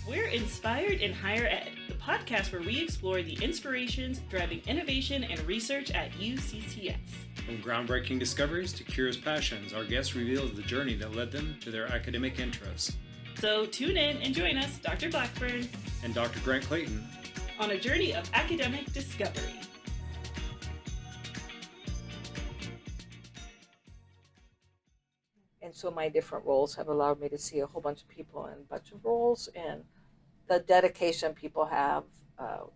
We're Inspired in Higher Ed, the podcast where we explore the inspirations driving innovation and research at UCCS. From groundbreaking discoveries to curious passions, our guests reveal the journey that led them to their academic interests. So tune in and join us, Dr. Blackburn and Dr. Grant Clayton, on a journey of academic discovery. And so my different roles have allowed me to see a whole bunch of people in a bunch of roles, and the dedication people have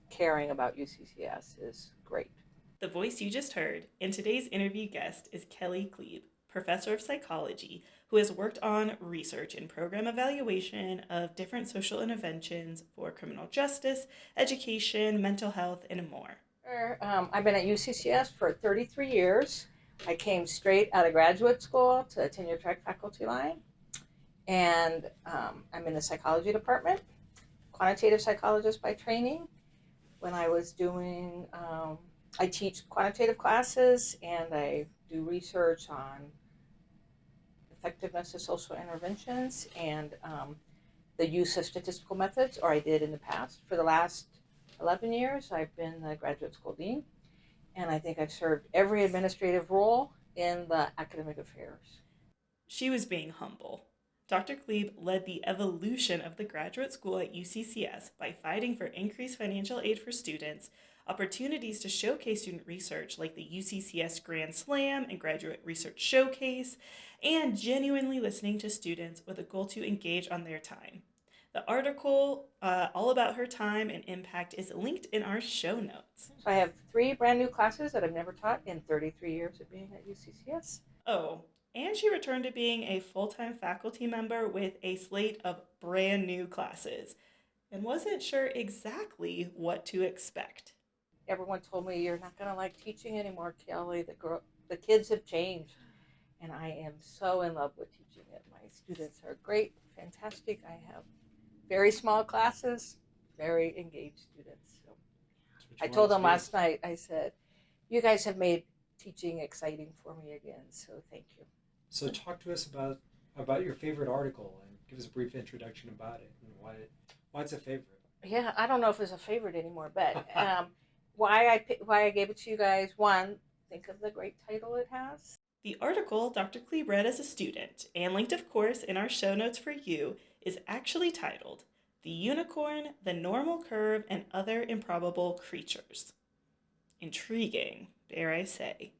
caring about UCCS is great. The voice you just heard and today's interview guest is Kelli Klebe, professor of psychology, who has worked on research and program evaluation of different social interventions for criminal justice, education, mental health, and more. I've been at UCCS for 33 years. I came straight out of graduate school to a tenure track faculty line, and I'm in the psychology department, quantitative psychologist by training. When I was doing, I teach quantitative classes and I do research on effectiveness of social interventions and the use of statistical methods, or I did in the past. For the last 11 years, I've been the graduate school dean. And I think I've served every administrative role in the academic affairs. She was being humble. Dr. Klebe led the evolution of the graduate school at UCCS by fighting for increased financial aid for students, opportunities to showcase student research like the UCCS Grand Slam and Graduate Research Showcase, and genuinely listening to students with a goal to engage on their time. The article all about her time and impact is linked in our show notes. So I have 3 brand new classes that I've never taught in 33 years of being at UCCS. Oh, and she returned to being a full-time faculty member with a slate of brand new classes and wasn't sure exactly what to expect. Everyone told me, you're not going to like teaching anymore, Kelli. The kids have changed. And I am so in love with teaching it. My students are great, fantastic. I have very small classes, very engaged students. So I told them last night, I said, you guys have made teaching exciting for me again, so thank you. So talk to us about your favorite article and give us a brief introduction about it and why it's a favorite. Yeah, I don't know if it's a favorite anymore, but why I gave it to you guys, one, think of the great title it has. The article Dr. Klebe read as a student, and linked of course in our show notes for you, is actually titled The Unicorn, the Normal Curve, and Other Improbable Creatures. Intriguing, dare I say.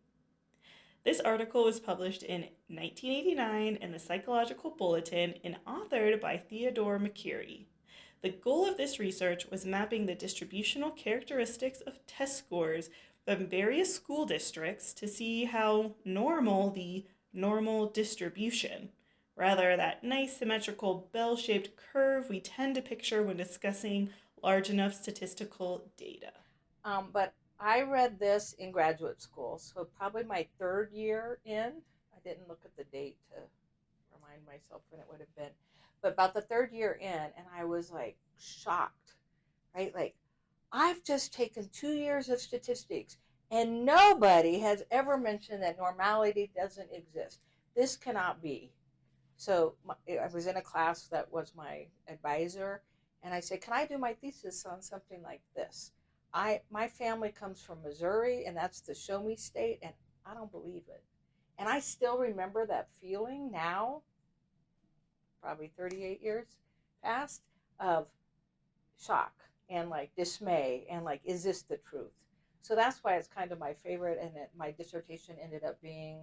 This article was published in 1989 in the Psychological Bulletin and authored by Theodore McCurry. The goal of this research was mapping the distributional characteristics of test scores from various school districts to see how normal the normal distribution, rather that nice symmetrical bell-shaped curve we tend to picture when discussing large enough statistical data. But I read this in graduate school, so probably my 3rd year in. I didn't look at the date to remind myself when it would have been, but about the 3rd year in, and I was like shocked, right? Like, I've just taken 2 years of statistics and nobody has ever mentioned that normality doesn't exist. This cannot be. So I was in a class that was my advisor, and I said, can I do my thesis on something like this? My family comes from Missouri, and that's the show me state, and I don't believe it. And I still remember that feeling now, probably 38 years past, of shock and like dismay and like, is this the truth? So that's why it's kind of my favorite, and my dissertation ended up being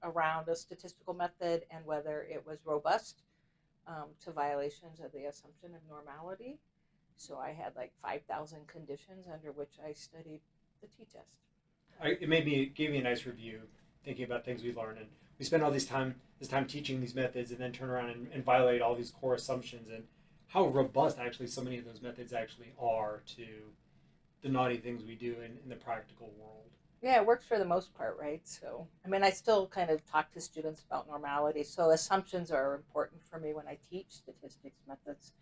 around a statistical method and whether it was robust to violations of the assumption of normality. So I had like 5,000 conditions under which I studied the t-test. It gave me a nice review, thinking about things we learned, and we spend all this time teaching these methods, and then turn around and violate all these core assumptions, and how robust actually so many of those methods actually are to the naughty things we do in the practical world. Yeah, it works for the most part, right? So, I mean, I still kind of talk to students about normality. So assumptions are important for me when I teach statistics methods.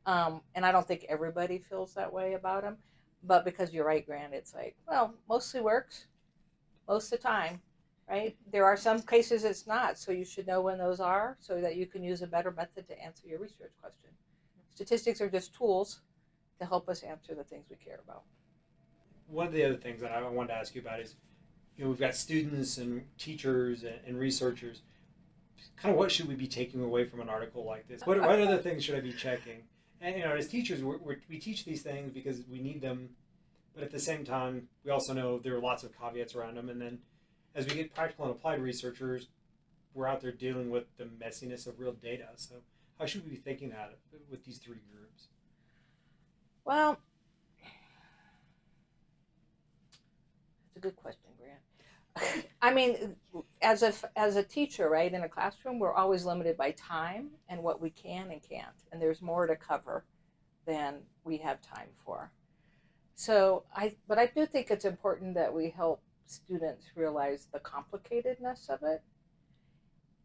And I don't think everybody feels that way about them. But because you're right, Grant, it's like, well, mostly works most of the time, right? There are some cases it's not. So you should know when those are so that you can use a better method to answer your research question. Statistics are just tools to help us answer the things we care about. One of the other things that I wanted to ask you about is, we've got students and teachers and researchers. Kind of what should we be taking away from an article like this? What other things should I be checking? And as teachers, we teach these things because we need them, but at the same time, we also know there are lots of caveats around them. And then, as we get practical and applied researchers, we're out there dealing with the messiness of real data. So, how should we be thinking that with these three groups? Well, that's a good question, Grant. I mean, as a teacher, right, in a classroom, we're always limited by time and what we can and can't. And there's more to cover than we have time for. So but I do think it's important that we help students realize the complicatedness of it,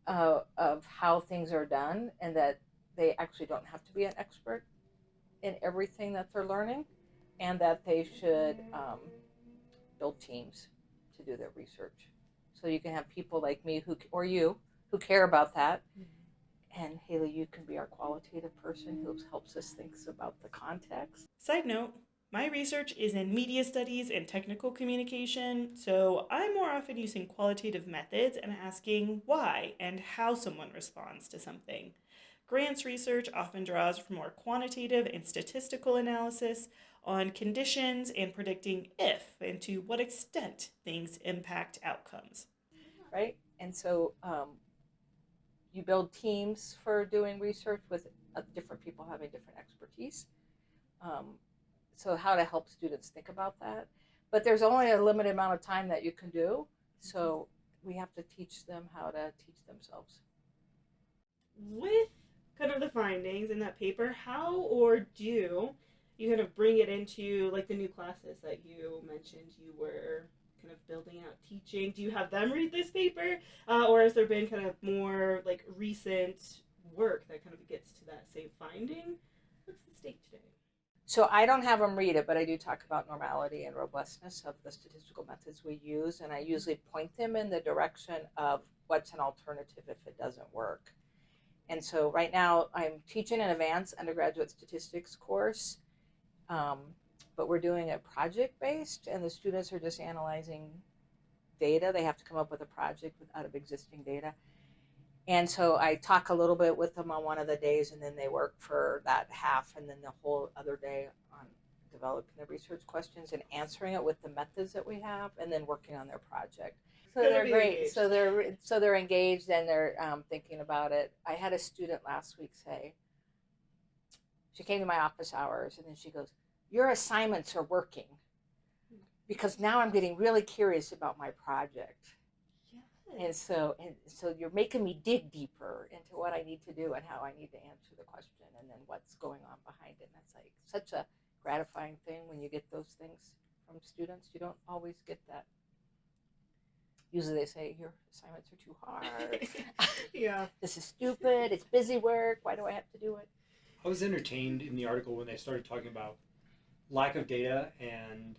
of how things are done, and that they actually don't have to be an expert in everything that they're learning, and that they should build teams to do their research. So you can have people like me who care about that. And Hayley, you can be our qualitative person who helps us think about the context. Side note, my research is in media studies and technical communication, so I'm more often using qualitative methods and asking why and how someone responds to something. Grant's research often draws from more quantitative and statistical analysis on conditions and predicting if and to what extent things impact outcomes. Right? And so you build teams for doing research with different people having different expertise. So how to help students think about that. But there's only a limited amount of time that you can do, so we have to teach them how to teach themselves. With kind of the findings in that paper, how or do you kind of bring it into like the new classes that you mentioned you were kind of building out teaching? Do you have them read this paper, or has there been kind of more like recent work that kind of gets to that same finding? What's the state today? So I don't have them read it, but I do talk about normality and robustness of the statistical methods we use, and I usually point them in the direction of what's an alternative if it doesn't work. And so right now I'm teaching an advanced undergraduate statistics course, but we're doing it project-based, and the students are just analyzing data. They have to come up with a project out of existing data. And so I talk a little bit with them on one of the days, and then they work for that half, and then the whole other day on developing the research questions and answering it with the methods that we have, and then working on their project. So they're great. Engaged. So they're engaged, and they're thinking about it. I had a student last week say, she came to my office hours, and then she goes, "Your assignments are working, because now I'm getting really curious about my project." And so you're making me dig deeper into what I need to do and how I need to answer the question, and then what's going on behind it. And that's like such a gratifying thing when you get those things from students. You don't always get that. Usually they say, "Your assignments are too hard." Yeah. "This is stupid. It's busy work. Why do I have to do it?" I was entertained in the article when they started talking about lack of data and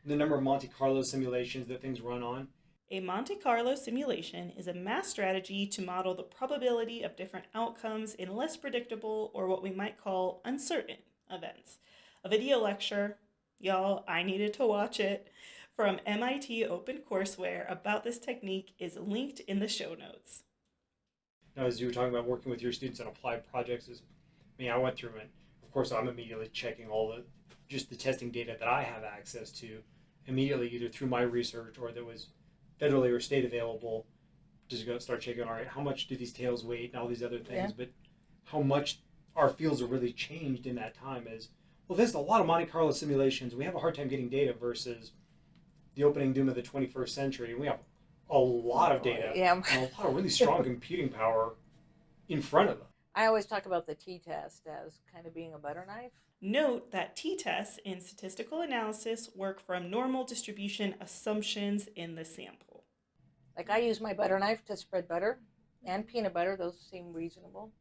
the number of Monte Carlo simulations that things run on. A Monte Carlo simulation is a math strategy to model the probability of different outcomes in less predictable, or what we might call uncertain, events. A video lecture, y'all, I needed to watch it, from MIT OpenCourseWare about this technique is linked in the show notes. Now, as you were talking about working with your students on applied projects, I went through and of course I'm immediately checking all the testing data that I have access to immediately, either through my research or that was federally or state available. Just go start checking, all right, how much do these tails weight and all these other things, but how much our fields have really changed in that time is, well, there's a lot of Monte Carlo simulations. We have a hard time getting data versus the opening doom of the 21st century. We have a lot of data and a lot of really strong computing power in front of them. I always talk about the t-test as kind of being a butter knife. Note that t-tests in statistical analysis work from normal distribution assumptions in the sample. Like I use my butter knife to spread butter and peanut butter. Those seem reasonable.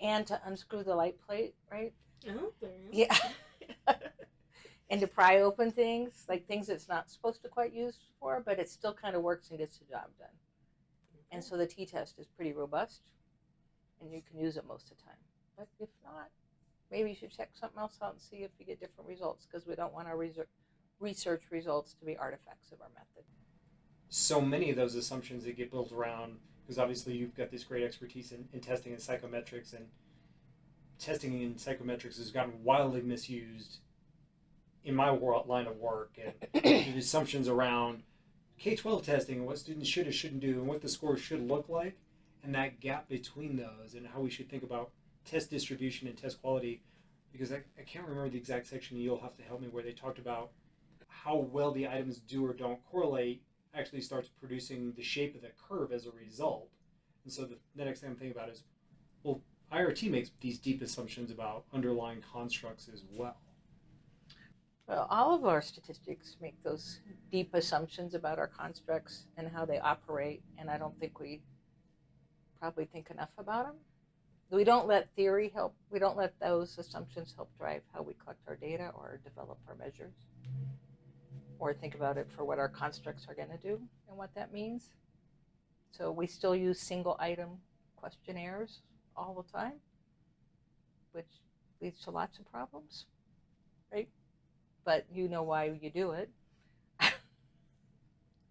And to unscrew the light plate, right? Oh, there you go. Yeah. And to pry open things, like things it's not supposed to quite use for, but it still kind of works and gets the job done. And so the t-test is pretty robust, and you can use it most of the time. But if not, maybe you should check something else out and see if you get different results, because we don't want our research results to be artifacts of our method. So many of those assumptions that get built around, because obviously you've got this great expertise in testing and psychometrics, and testing in psychometrics has gotten wildly misused in my line of work, and the assumptions around K-12 testing and what students should or shouldn't do and what the scores should look like, and that gap between those and how we should think about test distribution and test quality, because I can't remember the exact section, you'll have to help me, where they talked about how well the items do or don't correlate actually starts producing the shape of the curve as a result. And so the next thing I'm thinking about is, well, IRT makes these deep assumptions about underlying constructs as well. Well, all of our statistics make those deep assumptions about our constructs and how they operate, and I don't think we probably think enough about them. We don't let theory help, we don't let those assumptions help drive how we collect our data or develop our measures, or think about it for what our constructs are going to do and what that means. So we still use single item questionnaires all the time, which leads to lots of problems, right? But you know why you do it.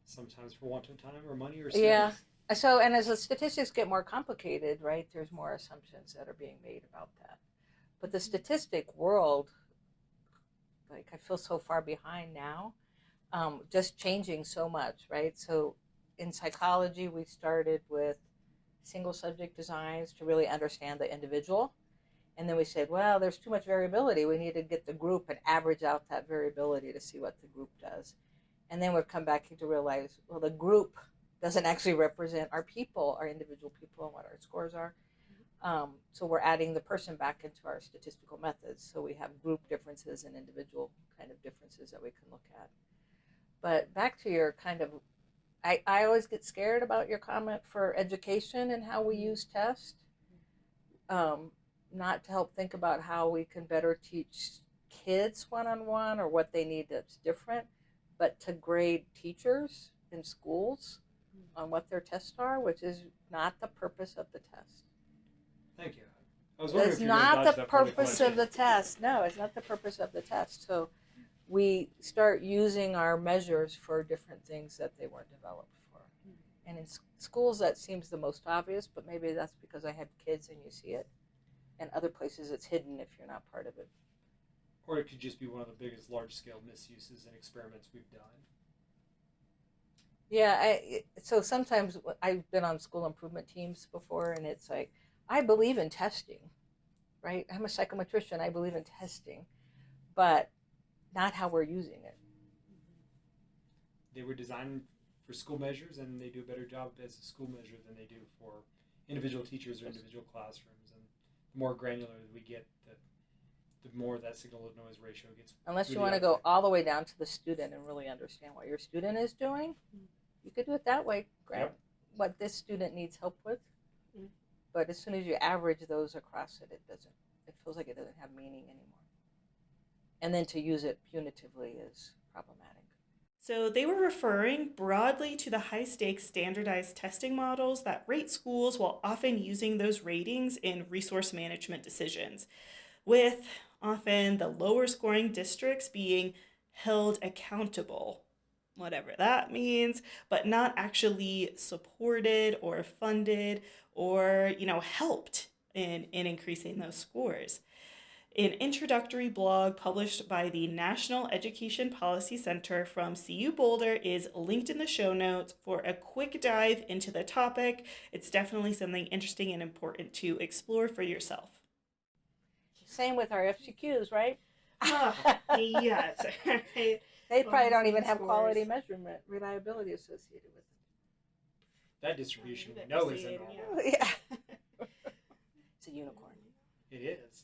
Sometimes for want of time or money or Yeah. space. So, and as the statistics get more complicated, right, there's more assumptions that are being made about that. But the statistic world, like, I feel so far behind now, just changing so much, right? So in psychology, we started with single subject designs to really understand the individual. And then we said, well, there's too much variability. We need to get the group and average out that variability to see what the group does. And then we've come back to realize, well, the group doesn't actually represent our people, our individual people, and what our scores are. So we're adding the person back into our statistical methods. So we have group differences and individual kind of differences that we can look at. But back to your kind of, I always get scared about your comment for education and how we use tests. Not to help think about how we can better teach kids one-on-one or what they need that's different, but to grade teachers in schools on what their tests are, which is not the purpose of the test. Thank you. I was wondering It's if you were going to not dodge the that part purpose the of the test. No, it's not the purpose of the test. So we start using our measures for different things that they weren't developed for. And in schools, that seems the most obvious, but maybe that's because I have kids and you see it. And other places, it's hidden if you're not part of it. Or it could just be one of the biggest large-scale misuses and experiments we've done. Yeah, so sometimes I've been on school improvement teams before, and it's like, I believe in testing, right? I'm a psychometrician, I believe in testing, but not how we're using it. They were designed for school measures, and they do a better job as a school measure than they do for individual teachers or individual classrooms. And the more granular we get, the more that signal-to-noise ratio gets. Unless you really want to go out all the way down to the student and really understand what your student is doing, you could do it that way. Grab what this student needs help with. But as soon as you average those across it, it feels like it doesn't have meaning anymore. And then to use it punitively is problematic. So they were referring broadly to the high-stakes standardized testing models that rate schools while often using those ratings in resource management decisions, with often the lower scoring districts being held accountable, whatever that means, but not actually supported or funded or, helped in increasing those scores. An introductory blog published by the National Education Policy Center from CU Boulder is linked in the show notes for a quick dive into the topic. It's definitely something interesting and important to explore for yourself. Same with our FCQs, right? Yes. They probably don't even have Scores. quality measurement reliability associated with that distribution we know isn't normal. it. Yeah. It's a unicorn. It is.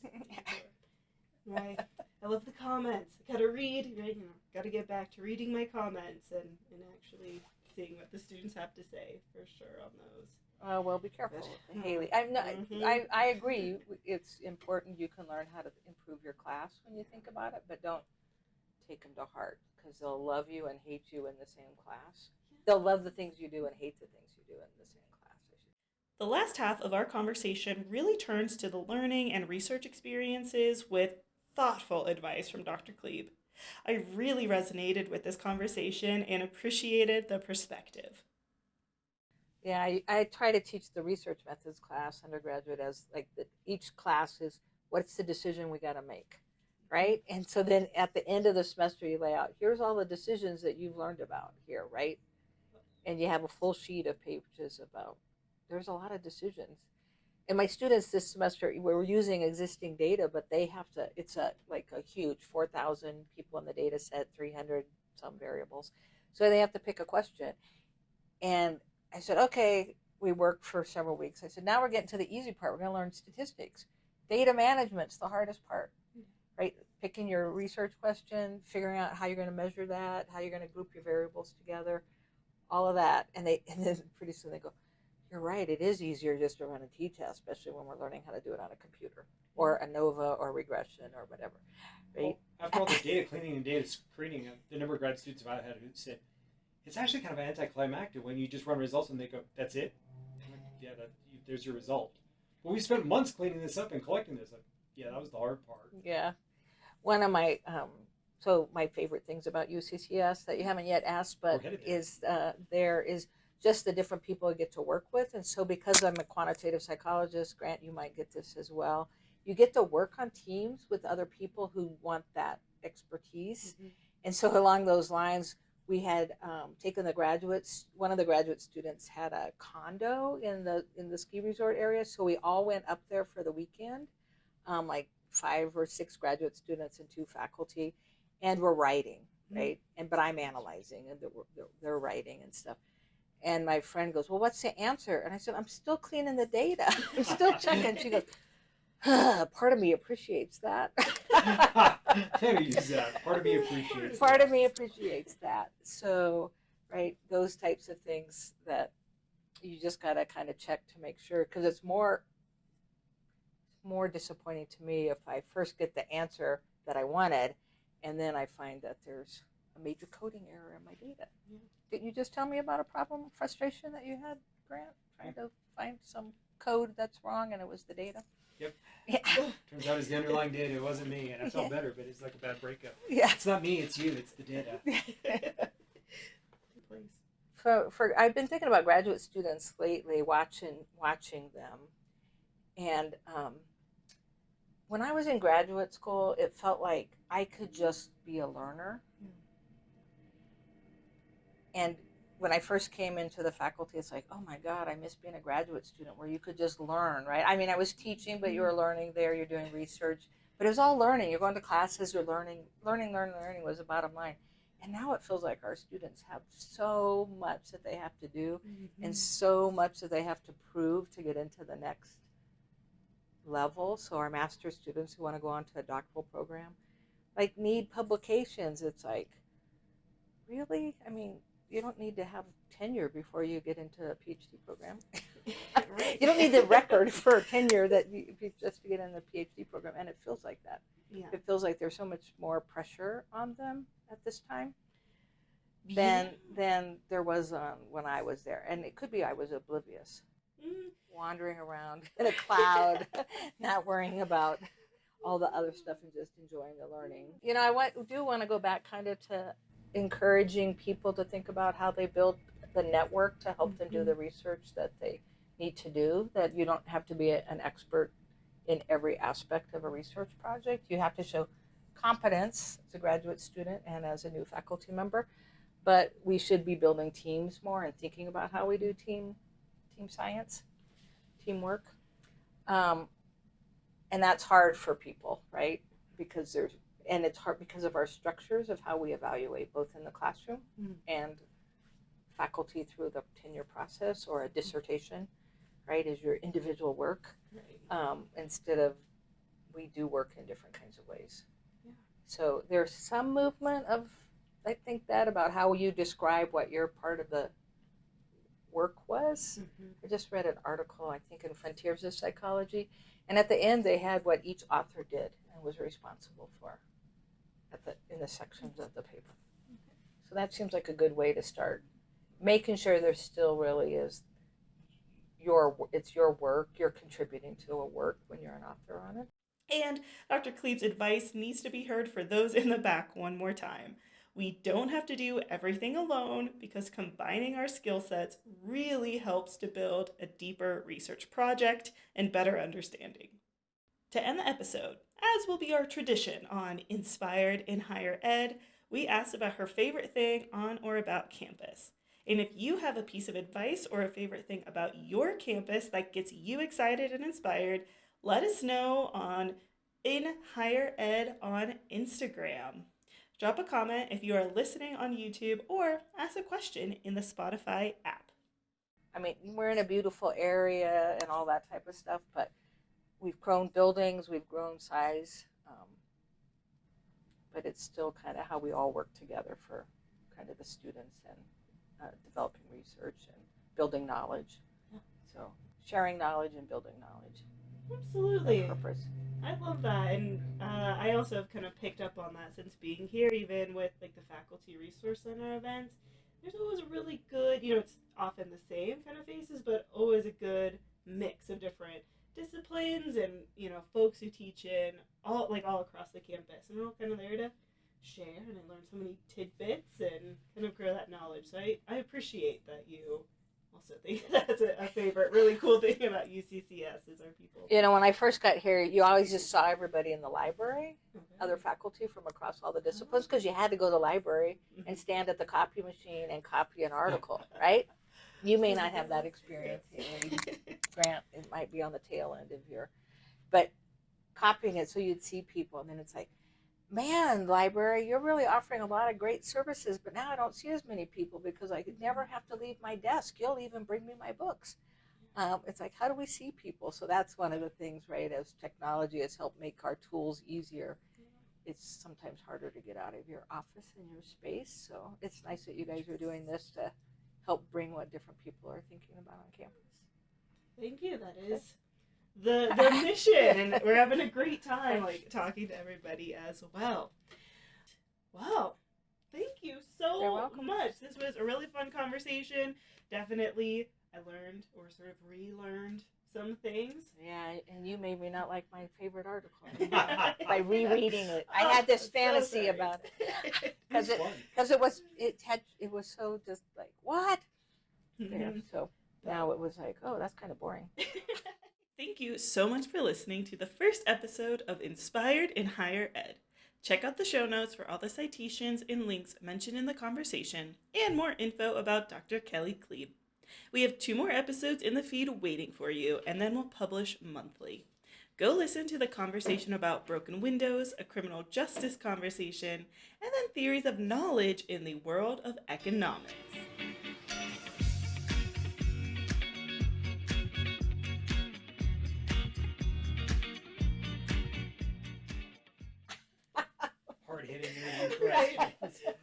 Right. I love the comments. I gotta read, right? Gotta get back to reading my comments and actually seeing what the students have to say for sure on those. Well, be careful, Hayley. I agree. It's important you can learn how to improve your class when you think about it, but don't take them to heart, because they'll love you and hate you in the same class. They'll love the things you do and hate the things you do in the same class. The last half of our conversation really turns to the learning and research experiences with thoughtful advice from Dr. Klebe. I really resonated with this conversation and appreciated the perspective. Yeah, I try to teach the research methods class undergraduate as like each class is what's the decision we got to make, right? And so then at the end of the semester you lay out, here's all the decisions that you've learned about here, right? And you have a full sheet of pages about, there's a lot of decisions. And my students this semester, we're using existing data, but they have to, it's like a huge 4,000 people in the data set, 300 some variables. So they have to pick a question. And I said, okay, we worked for several weeks. I said, now we're getting to the easy part. We're going to learn statistics. Data management's the hardest part, right? Picking your research question, figuring out how you're going to measure that, how you're going to group your variables together, all of that. And then pretty soon they go, you're right, it is easier just to run a t-test, especially when we're learning how to do it on a computer or ANOVA or regression or whatever, right? Well, after all the data cleaning and data screening, the number of grad students I've had who said, it's actually kind of anticlimactic when you just run results and they go, that's it? Yeah, there's your result. But we spent months cleaning this up and collecting this. Yeah, that was the hard part. Yeah. One of my, so my favorite things about UCCS that you haven't yet asked, but there is just the different people I get to work with. And so because I'm a quantitative psychologist, Grant, you might get this as well. You get to work on teams with other people who want that expertise. Mm-hmm. And so along those lines, we had taken the graduates. One of the graduate students had a condo in the ski resort area, so we all went up there for the weekend, like 5 or 6 graduate students and 2 faculty, and we're writing, right? But I'm analyzing, and they're writing and stuff. And my friend goes, "Well, what's the answer?" And I said, "I'm still cleaning the data. I'm still checking." She goes, "Part of me appreciates that." Use that. Part of me appreciates. Part of me appreciates that. So, right, those types of things that you just gotta kind of check to make sure, because it's more disappointing to me if I first get the answer that I wanted, and then I find that there's a major coding error in my data. Yeah. Didn't you just tell me about a problem, frustration that you had, Grant, trying to find some code that's wrong, and it was the data? Yep. Yeah. Turns out it's the underlying data. It wasn't me, and I felt better, but it's like a bad breakup. Yeah. It's not me, it's you, it's the data. For I've been thinking about graduate students lately, watching them, and when I was in graduate school, it felt like I could just be a learner. And when I first came into the faculty, it's like, oh my God, I miss being a graduate student where you could just learn, right? I mean, I was teaching, but you were learning there, you're doing research, but it was all learning. You're going to classes, you're learning was the bottom line. And now it feels like our students have so much that they have to do and so much that they have to prove to get into the next level. So our master's students who want to go on to a doctoral program, like, need publications. It's like, really? I mean, you don't need to have tenure before you get into a PhD program. You don't need the record for tenure just to get in the PhD program, and it feels like that. Yeah. It feels like there's so much more pressure on them at this time than there was when I was there. And it could be I was oblivious, wandering around in a cloud, not worrying about all the other stuff and just enjoying the learning. You know, I do want to go back kind of to encouraging people to think about how they build the network to help them do the research that they need to do, that you don't have to be an expert in every aspect of a research project. You have to show competence as a graduate student and as a new faculty member, but we should be building teams more and thinking about how we do team science, teamwork. And that's hard for people, right? Because it's hard because of our structures of how we evaluate both in the classroom and faculty through the tenure process, or a dissertation, right, is your individual work, instead of we do work in different kinds of ways. Yeah. So there's some movement of, I think, that about how you describe what your part of the work was. I just read an article, I think, in Frontiers of Psychology, and at the end they had what each author did and was responsible for in the sections of the paper. So that seems like a good way to start, making sure there still really is it's your work. You're contributing to a work when you're an author on it. And Dr. Klebe's advice needs to be heard for those in the back one more time. We don't have to do everything alone because combining our skill sets really helps to build a deeper research project and better understanding. To end the episode, as will be our tradition on Inspired in Higher Ed, we asked about her favorite thing on or about campus. And if you have a piece of advice or a favorite thing about your campus that gets you excited and inspired, let us know on In Higher Ed on Instagram. Drop a comment if you are listening on YouTube or ask a question in the Spotify app. I mean, we're in a beautiful area and all that type of stuff, but we've grown buildings, we've grown size, but it's still kind of how we all work together for kind of the students and developing research and building knowledge. Yeah. So sharing knowledge and building knowledge. Absolutely. Purpose. I love that, and I also have kind of picked up on that since being here, even with like the Faculty Resource Center events. There's always a really good, it's often the same kind of faces, but always a good mix of different disciplines and, folks who teach in all across the campus. And we're all kind of there to share, and I learned so many tidbits and kind of grow that knowledge. So I appreciate that you also think that's a favorite, really cool thing about UCCS is our people. When I first got here, you always just saw everybody in the library, other faculty from across all the disciplines, because you had to go to the library and stand at the copy machine and copy an article, right? You may not have that experience. Grant, it might be on the tail end of but copying it so you'd see people, and then it's like, man, library, you're really offering a lot of great services, but now I don't see as many people because I could never have to leave my desk. You'll even bring me my books. It's like, how do we see people? So that's one of the things, right, as technology has helped make our tools easier. It's sometimes harder to get out of your office and your space. So it's nice that you guys are doing this to help bring what different people are thinking about on campus. Thank you. That is the mission, and we're having a great time talking to everybody as well. Wow. Thank you so much. This was a really fun conversation. Definitely I learned or sort of relearned some things. Yeah, and you made me not like my favorite article by rereading it. I had this fantasy about it because it was so just like, what? Yeah, so now it was like, oh, that's kind of boring. Thank you so much for listening to the first episode of Inspired in Higher Ed. Check out the show notes for all the citations and links mentioned in the conversation and more info about Dr. Kelli Klebe. We have 2 more episodes in the feed waiting for you, and then we'll publish monthly. Go listen to the conversation about broken windows, a criminal justice conversation, and then theories of knowledge in the world of economics. Hard-hitting questions. Right.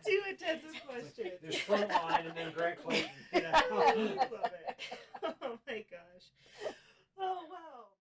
2 intensive questions. There's front line.